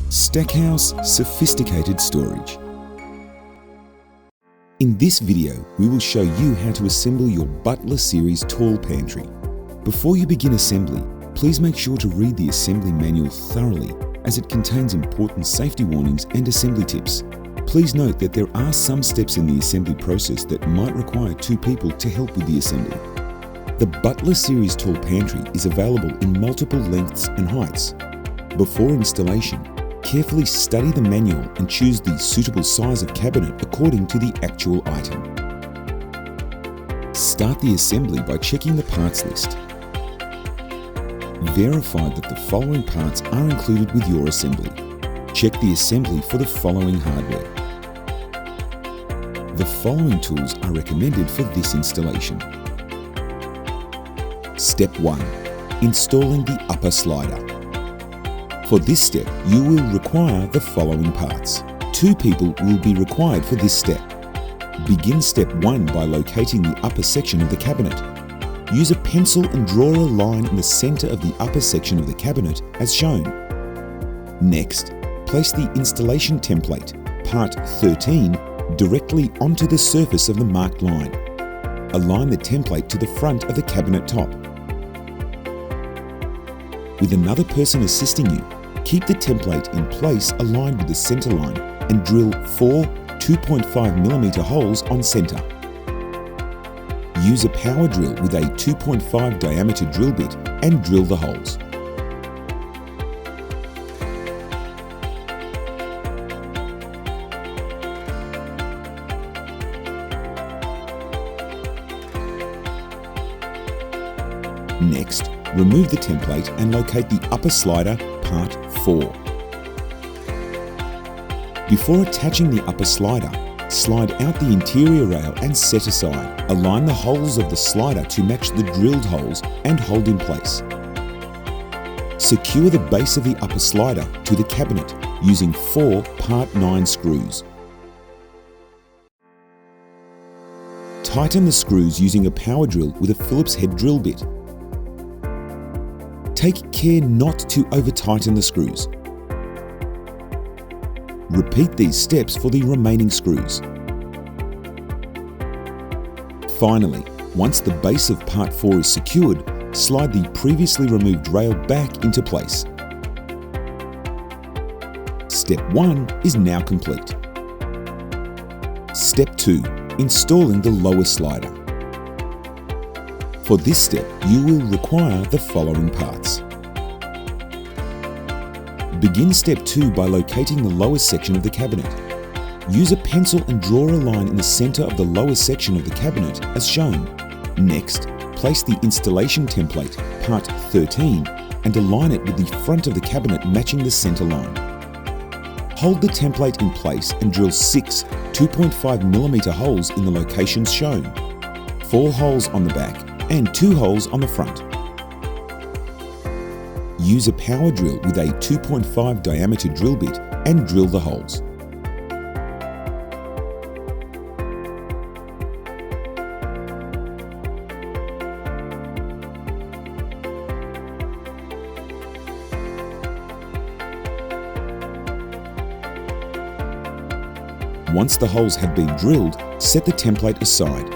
Stackhouse Sophisticated Storage. In this video, we will show you how to assemble your Butler series tall pantry. Before you begin assembly, please make sure to read the assembly manual thoroughly, as it contains important safety warnings and assembly tips. Please note that there are some steps in the assembly process that might require two people to help with the assembly. The Butler series tall pantry is available in multiple lengths and heights. Before installation, carefully study the manual and choose the suitable size of cabinet according to the actual item. Start the assembly by checking the parts list. Verify that the following parts are included with your assembly. Check the assembly for the following hardware. The following tools are recommended for this installation. Step 1. Installing the upper slider. For this step, you will require the following parts. Two people will be required for this step. Begin step 1 by locating the upper section of the cabinet. Use a pencil and draw a line in the center of the upper section of the cabinet as shown. Next, place the installation template, part 13, directly onto the surface of the marked line. Align the template to the front of the cabinet top. With another person assisting you, keep the template in place aligned with the center line and drill 4 2.5mm holes on center. Use a power drill with a 2.5 diameter drill bit and drill the holes. Next, remove the template and locate the upper slider, part 4. Before attaching the upper slider, slide out the interior rail and set aside. Align the holes of the slider to match the drilled holes and hold in place. Secure the base of the upper slider to the cabinet using 4 part 9 screws. Tighten the screws using a power drill with a Phillips head drill bit. Take care not to over-tighten the screws. Repeat these steps for the remaining screws. Finally, once the base of part 4 is secured, slide the previously removed rail back into place. Step 1 is now complete. Step 2. Installing the lower slider. For this step, you will require the following parts. Begin step 2 by locating the lower section of the cabinet. Use a pencil and draw a line in the center of the lower section of the cabinet as shown. Next, place the installation template, part 13, and align it with the front of the cabinet matching the center line. Hold the template in place and drill 6 2.5mm holes in the locations shown. 4 holes on the back and 2 holes on the front. Use a power drill with a 2.5 diameter drill bit and drill the holes. Once the holes have been drilled, set the template aside.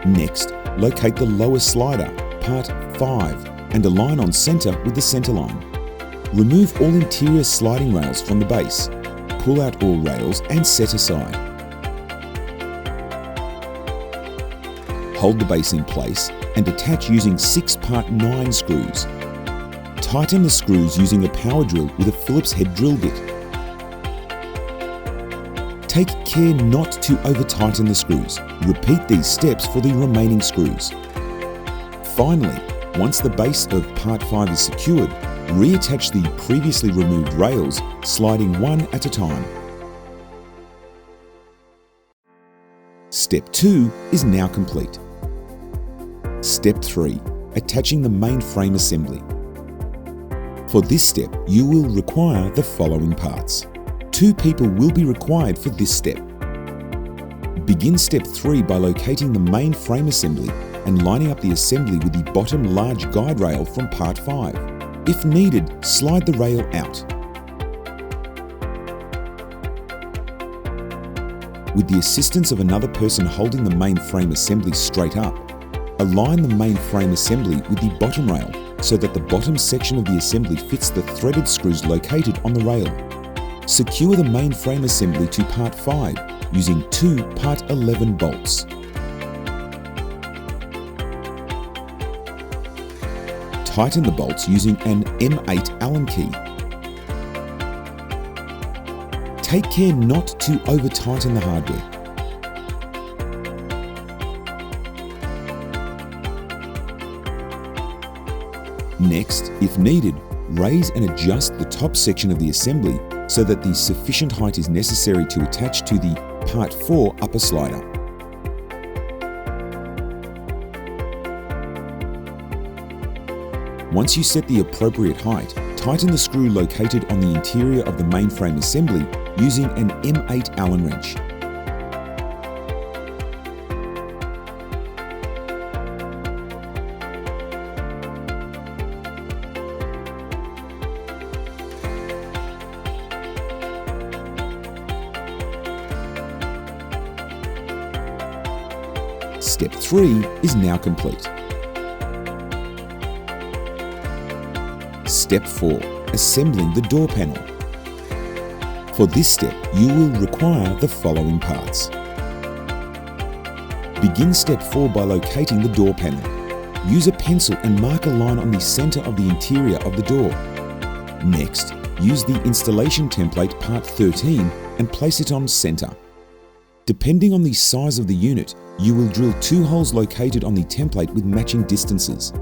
Next, locate the lower slider, part 5, and align on center with the center line. Remove all interior sliding rails from the base. Pull out all rails and set aside. Hold the base in place and attach using 6 part 9 screws. Tighten the screws using a power drill with a Phillips head drill bit. Take care not to over-tighten the screws. Repeat these steps for the remaining screws. Finally, once the base of part 5 is secured, reattach the previously removed rails, sliding one at a time. Step 2 is now complete. Step 3. Attaching the main frame assembly. For this step, you will require the following parts. 2 people will be required for this step. Begin step 3 by locating the main frame assembly and lining up the assembly with the bottom large guide rail from part 5. If needed, slide the rail out. With the assistance of another person holding the main frame assembly straight up, align the main frame assembly with the bottom rail so that the bottom section of the assembly fits the threaded screws located on the rail. Secure the main frame assembly to part 5 using 2 part 11 bolts. Tighten the bolts using an M8 Allen key. Take care not to over-tighten the hardware. Next, if needed, raise and adjust the top section of the assembly so that the sufficient height is necessary to attach to the Part 4 upper slider. Once you set the appropriate height, tighten the screw located on the interior of the mainframe assembly using an M8 Allen wrench. Step 3 is now complete. Step 4. Assembling the door panel. For this step, you will require the following parts. Begin step 4 by locating the door panel. Use a pencil and mark a line on the center of the interior of the door. Next, use the installation template part 13 and place it on center. Depending on the size of the unit, you will drill 2 holes located on the template with matching distances.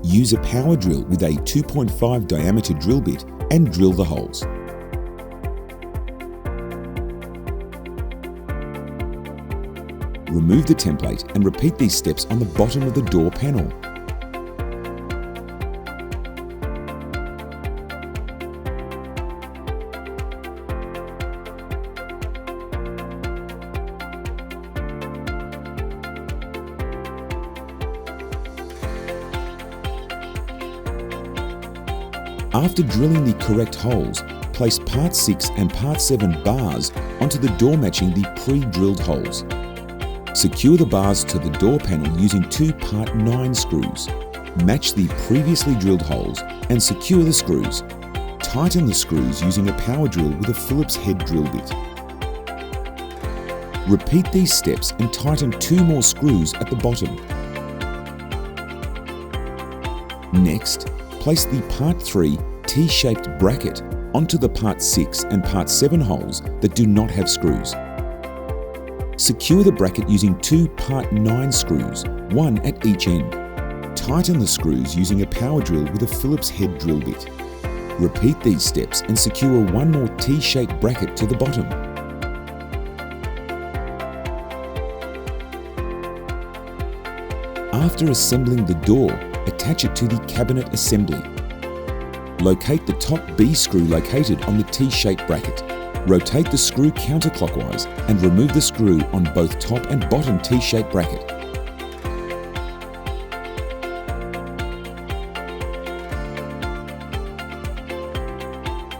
Use a power drill with a 2.5 diameter drill bit and drill the holes. Remove the template and repeat these steps on the bottom of the door panel. After drilling the correct holes, place part 6 and part 7 bars onto the door matching the pre-drilled holes. Secure the bars to the door panel using 2 part 9 screws. Match the previously drilled holes and secure the screws. Tighten the screws using a power drill with a Phillips head drill bit. Repeat these steps and tighten 2 more screws at the bottom. Next, place the part 3 T-shaped bracket onto the part 6 and part 7 holes that do not have screws. Secure the bracket using 2 part 9 screws, 1 at each end. Tighten the screws using a power drill with a Phillips head drill bit. Repeat these steps and secure 1 more T-shaped bracket to the bottom. After assembling the door, attach it to the cabinet assembly. Locate the top B screw located on the T-shaped bracket. Rotate the screw counterclockwise and remove the screw on both top and bottom T-shaped bracket.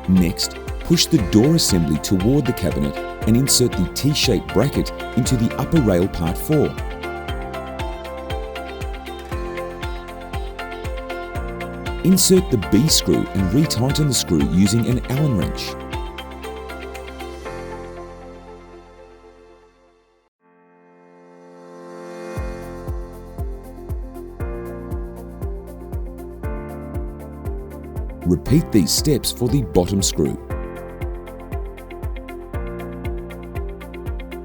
Next, push the door assembly toward the cabinet and insert the T-shaped bracket into the upper rail part 4. Insert the B screw and retighten the screw using an Allen wrench. Repeat these steps for the bottom screw.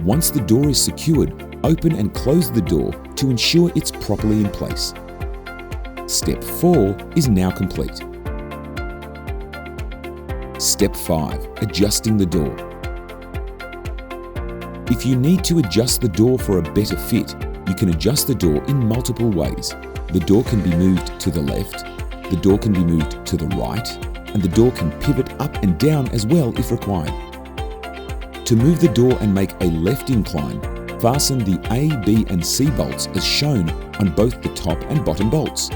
Once the door is secured, open and close the door to ensure it's properly in place. Step 4 is now complete. Step 5. Adjusting the door. If you need to adjust the door for a better fit, you can adjust the door in multiple ways. The door can be moved to the left, the door can be moved to the right, and the door can pivot up and down as well if required. To move the door and make a left incline, fasten the A, B and C bolts as shown on both the top and bottom bolts.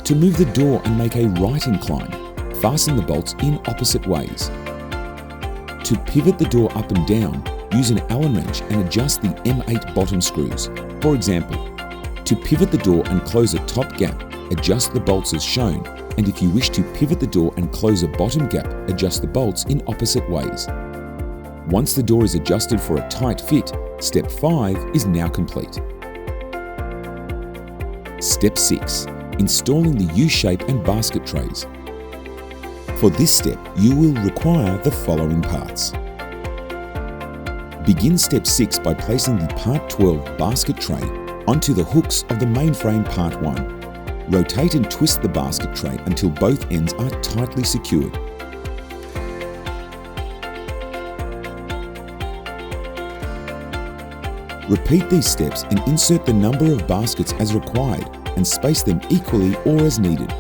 To move the door and make a right incline, fasten the bolts in opposite ways. To pivot the door up and down, use an Allen wrench and adjust the M8 bottom screws. For example, to pivot the door and close a top gap, adjust the bolts as shown, and if you wish to pivot the door and close a bottom gap, adjust the bolts in opposite ways. Once the door is adjusted for a tight fit, step 5 is now complete. Step 6. Installing the U-shape and basket trays. For this step, you will require the following parts. Begin step 6 by placing the Part 12 basket tray onto the hooks of the mainframe Part 1. Rotate and twist the basket tray until both ends are tightly secured. Repeat these steps and insert the number of baskets as required and space them equally or as needed.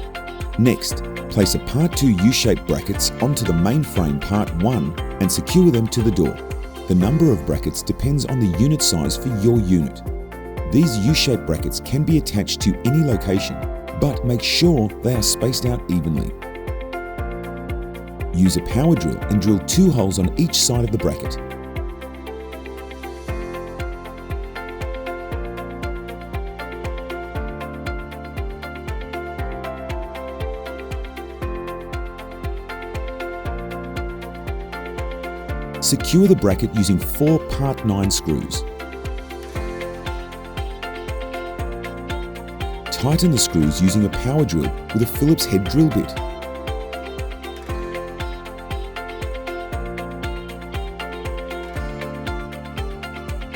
Next, place a Part 2 U-shaped brackets onto the mainframe Part 1 and secure them to the door. The number of brackets depends on the unit size for your unit. These U-shaped brackets can be attached to any location, but make sure they are spaced out evenly. Use a power drill and drill 2 holes on each side of the bracket. Secure the bracket using 4 Part 9 screws. Tighten the screws using a power drill with a Phillips head drill bit.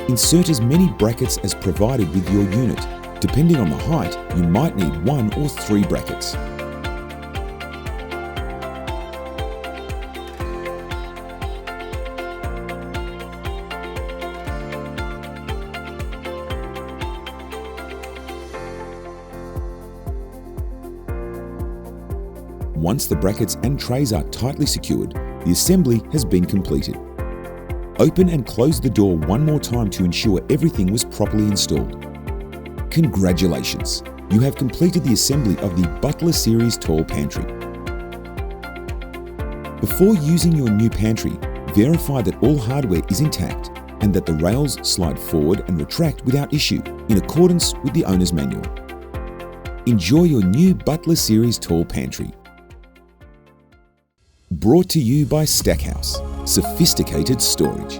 Insert as many brackets as provided with your unit. Depending on the height, you might need 1 or 3 brackets. Once the brackets and trays are tightly secured, the assembly has been completed. Open and close the door one more time to ensure everything was properly installed. Congratulations! You have completed the assembly of the Butler Series Tall Pantry. Before using your new pantry, verify that all hardware is intact and that the rails slide forward and retract without issue, in accordance with the owner's manual. Enjoy your new Butler Series Tall Pantry. Brought to you by Stackhouse, sophisticated storage.